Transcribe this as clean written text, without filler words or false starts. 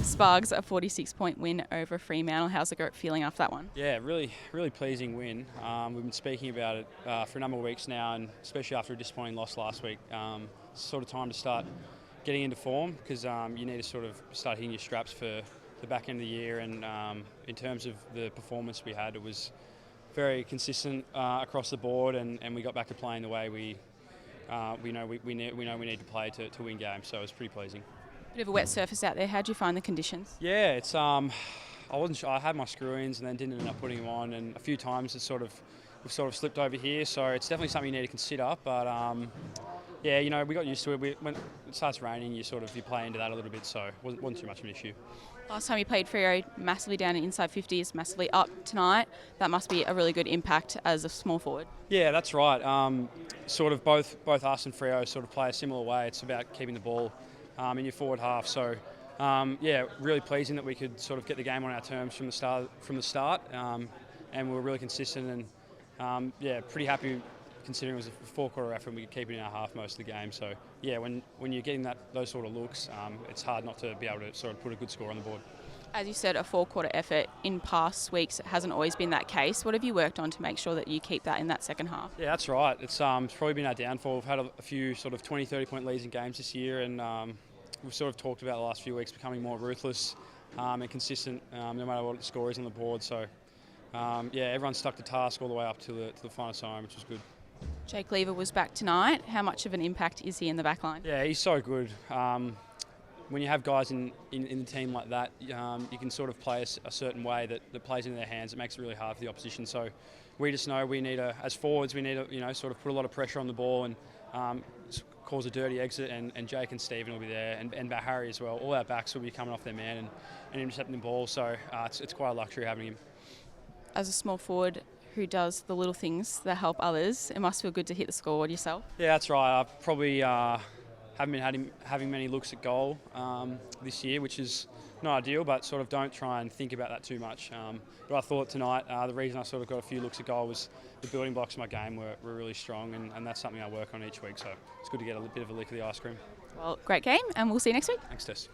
Spargs, a 46-point win over Fremantle. How's the group feeling after that one? Yeah, really pleasing win. We've been speaking about it for a number of weeks now, and especially after a disappointing loss last week. It's sort of time to start getting into form because you need to sort of start hitting your straps for the back end of the year. And in terms of the performance we had, it was very consistent across the board, and we got back to playing the way we know we need to play to win games. So it was pretty pleasing. Bit of a wet surface out there. How do you find the conditions? Yeah, it's I wasn't sure. I had my screw-ins and then didn't end up putting them on, and a few times we've sort of slipped over here. So it's definitely something you need to consider. But yeah, we got used to it. When it starts raining, you play into that a little bit. So it wasn't too much of an issue. Last time you played Freo, massively down in inside 50s, massively up tonight. That must be a really good impact as a small forward. Yeah, that's right. Sort of both us and Freo sort of play a similar way. It's about keeping the ball in your forward half. So yeah, really pleasing that we could sort of get the game on our terms from the start, and we were really consistent, and yeah, pretty happy considering it was a four-quarter effort and we could keep it in our half most of the game. So yeah, when you're getting those sort of looks, it's hard not to be able to sort of put a good score on the board. As you said, a four-quarter effort. In past weeks, it hasn't always been that case. What have you worked on to make sure that you keep that in that second half? Yeah, that's right. It's probably been our downfall. We've had a few sort of 20, 30-point leads in games this year, and we've sort of talked about the last few weeks becoming more ruthless and consistent, no matter what the score is on the board. So yeah, everyone stuck to task all the way up to the final time, which was good. Jake Lever was back tonight. How much of an impact is he in the back line? Yeah, he's so good. When you have guys in the team like that, you can sort of play a certain way that plays into their hands. It makes it really hard for the opposition. So we just know we need as forwards, we need to sort of put a lot of pressure on the ball and cause a dirty exit. And Jake and Stephen will be there, and Harry as well. All our backs will be coming off their man and intercepting the ball. So it's quite a luxury having him. As a small forward who does the little things that help others, it must feel good to hit the scoreboard yourself. Yeah, that's right. I've probably haven't been having many looks at goal this year, which is not ideal, but sort of don't try and think about that too much. But I thought tonight the reason I sort of got a few looks at goal was the building blocks of my game were really strong, and that's something I work on each week. So it's good to get a bit of a lick of the ice cream. Well, great game, and we'll see you next week. Thanks, Tess.